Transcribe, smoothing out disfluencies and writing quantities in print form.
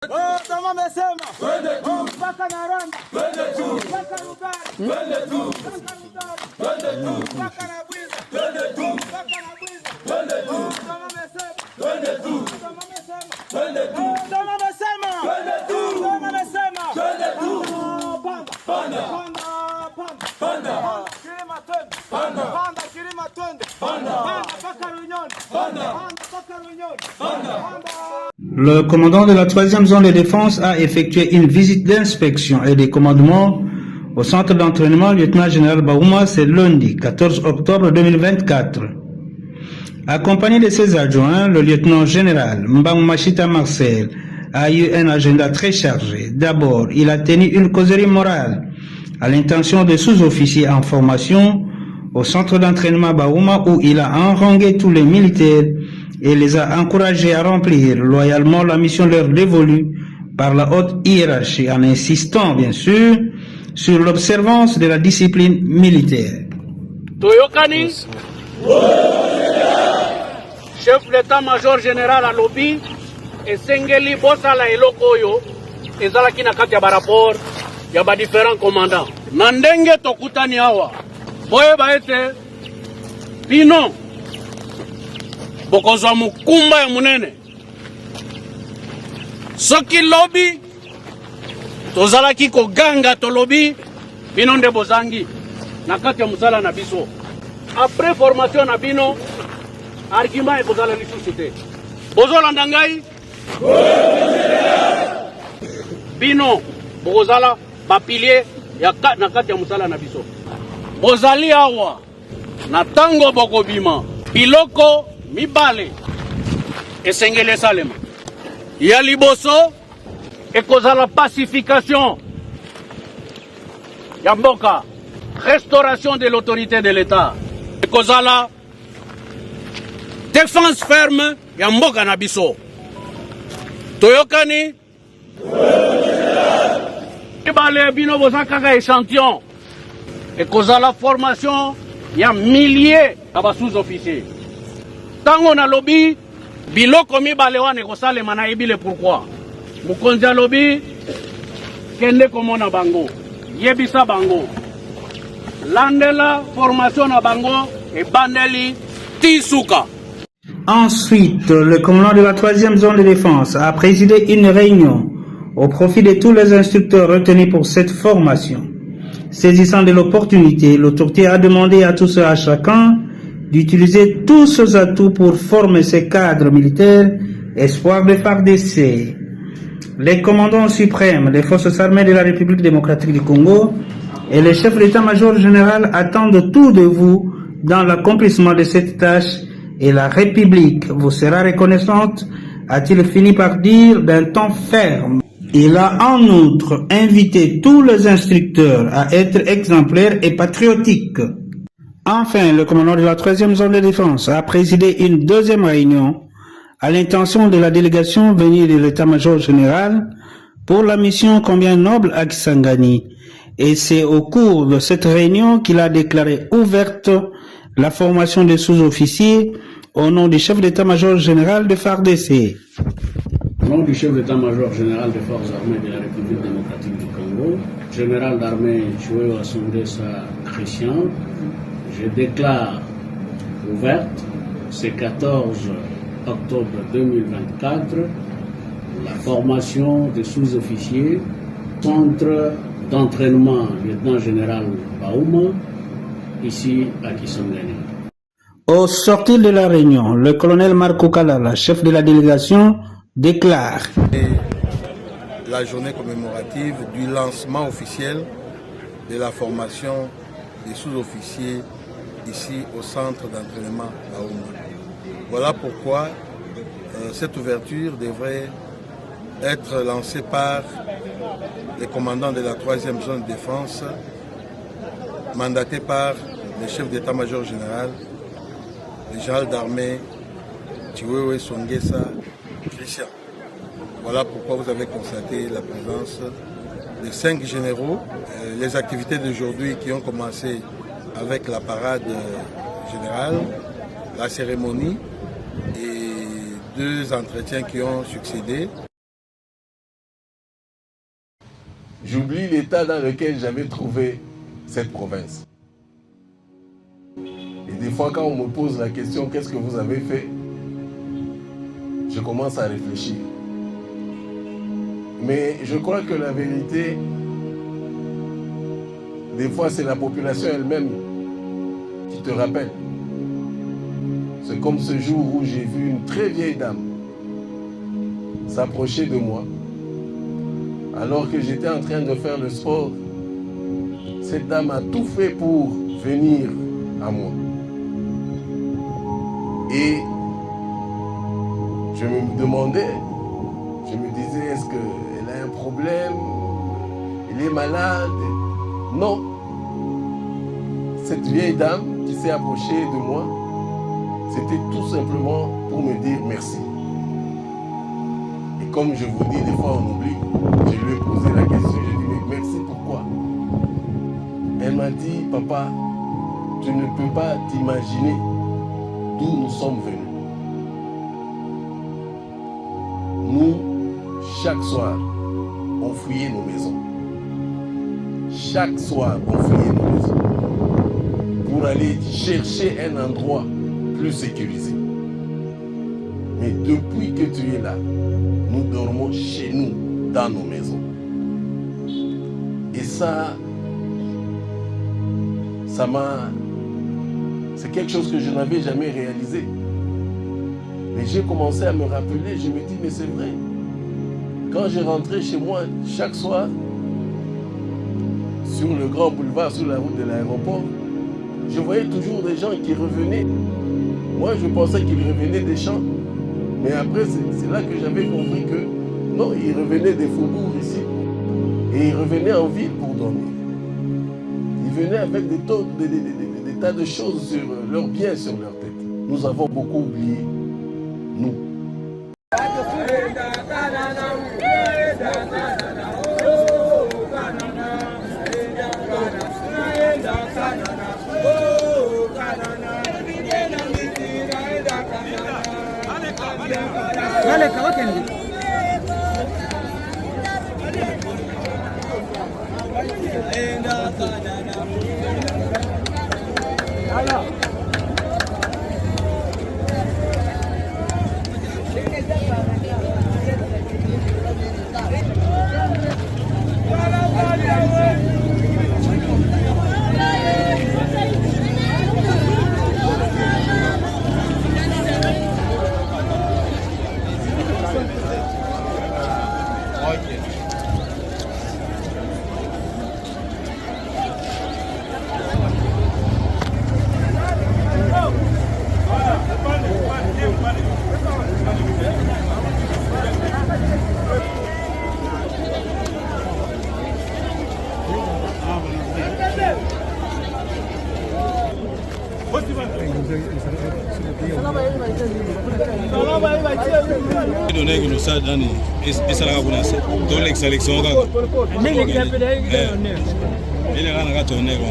Tama mesema. Mpaka Naranda. Mpaka Rugari. Mpaka Rugari. Mpaka Nabwiza. Mpaka Nabwiza. Tama mesema. Tama mesema. Tama mesema. Tama mesema. Panda. Panda. Kirima twende. Panda. Kirima twende. Panda. Mpaka Runyoni. Panda. Mpaka Runyoni. Panda. Le commandant de la 3e zone de défense a effectué une visite d'inspection et de commandement au centre d'entraînement lieutenant-général Baouma ce lundi 14 octobre 2024. Accompagné de ses adjoints, le lieutenant-général Mbang Machita Marcel a eu un agenda très chargé. D'abord, il a tenu une causerie morale à l'intention des sous-officiers en formation au centre d'entraînement Baouma où il a harangué tous les militaires et les a encouragés à remplir loyalement la mission leur dévolue par la haute hiérarchie en insistant bien sûr sur l'observance de la discipline militaire. Toyokani, chef d'état-major général à Lobi, et Sengeli Bosala et Lokoyo, et Zalakina Katia Barapor, il y a différents commandants. Nandenge Tokutani Awa, Boye Baete, Pino, Bokozwa mukumba ya munene. Soki lobi, tozalaki ko ganga to lobi, bino nde bozangi. Nakati ya musala na biso. Après formation na bino, argument e bozala lisusu te. Bozolanda ngai? Bino, bozala ba pilier ya nakati ya musala na biso. Bozali awa, na tango bokobima, biloko mibale esengele salema ya liboso ekozala pacification ya mboka, restauration de l'autorité de l'État, ekozala défense ferme ya mboka na biso. Toyokani mibale bino boza kaka échantillon, ekozala formation ya milliers ya ba sous-officiers. Tango na lobi, biloko mibale wane kosalema na ebile pourquoi. Mukonzi lobi, kende komona bango, yebisa bango. Landela formation na bango e bandeli tisuka. Ensuite, le commandant de la 3e zone de défense a présidé une réunion au profit de tous les instructeurs retenus pour cette formation. Saisissant de l'opportunité, l'autorité a demandé à tous et à chacun d'utiliser tous ses atouts pour former ces cadres militaires espoirs de FARDC. Les commandants suprêmes des forces armées de la République démocratique du Congo et les chefs d'état-major général attendent tout de vous dans l'accomplissement de cette tâche et la République vous sera reconnaissante, a-t-il fini par dire d'un ton ferme. Il a en outre invité tous les instructeurs à être exemplaires et patriotiques. Enfin, le commandant de la 3e zone de défense a présidé une deuxième réunion à l'intention de la délégation venue de l'état-major général pour la mission combien noble à Kisangani. Et c'est au cours de cette réunion qu'il a déclaré ouverte la formation des sous-officiers au nom du chef d'état-major général de FARDC. Au nom du chef d'état-major général des forces armées de la République démocratique du Congo, général d'armée Chouéo Assongesa Christian, je déclare ouverte ce 14 octobre 2024 la formation des sous-officiers centre d'entraînement lieutenant-général Baouma ici à Kisangani. Au sortir de la réunion, le colonel Marco Kalala, chef de la délégation, déclare la journée commémorative du lancement officiel de la formation des sous-officiers ici au centre d'entraînement Baouma. Voilà pourquoi cette ouverture devrait être lancée par les commandants de la 3e zone de défense, mandatés par le chef d'état-major général, le général d'armée Chiwewe Songesa Christian. Voilà pourquoi vous avez constaté la présence de 5 généraux. Les activités d'aujourd'hui qui ont commencé avec la parade générale, la cérémonie et 2 entretiens qui ont succédé. j'oublie l'état dans lequel j'avais trouvé cette province. Et des fois, quand on me pose la question, qu'est-ce que vous avez fait? Je commence à réfléchir. Mais je crois que la vérité, des fois, c'est la population elle-même qui te rappelle. C'est comme ce jour où j'ai vu une très vieille dame s'approcher de moi. Alors que j'étais en train de faire le sport, cette dame a tout fait pour venir à moi. Et je me demandais, je me disais, est-ce qu'elle a un problème? Elle est malade? Non. Cette vieille dame qui s'est approchée de moi, c'était tout simplement pour me dire merci. Et comme je vous dis, des fois on oublie, je lui ai posé la question, je lui ai dit, mais merci pourquoi? Elle m'a dit, papa, tu ne peux pas t'imaginer d'où nous sommes venus. Nous, chaque soir, on fouillait nos maisons. Chaque soir, on fouillait nos maisons pour aller chercher un endroit plus sécurisé. Mais depuis que tu es là, nous dormons chez nous, dans nos maisons. Et ça m'a... C'est quelque chose que je n'avais jamais réalisé. Mais j'ai commencé à me rappeler, je me dis, mais c'est vrai. Quand je rentrais chez moi, chaque soir, sur le grand boulevard, sur la route de l'aéroport, je voyais toujours des gens qui revenaient. Moi, je pensais qu'ils revenaient des champs. Mais après, c'est là que j'avais compris que non, ils revenaient des faubourgs ici. Et ils revenaient en ville pour dormir. Ils venaient avec des tas de choses sur leurs biens, sur leur tête. Nous avons beaucoup oublié, nous. Dani esala kuna se to l'ex-élection ga. Ne le kapela ile kana ka tonne ko.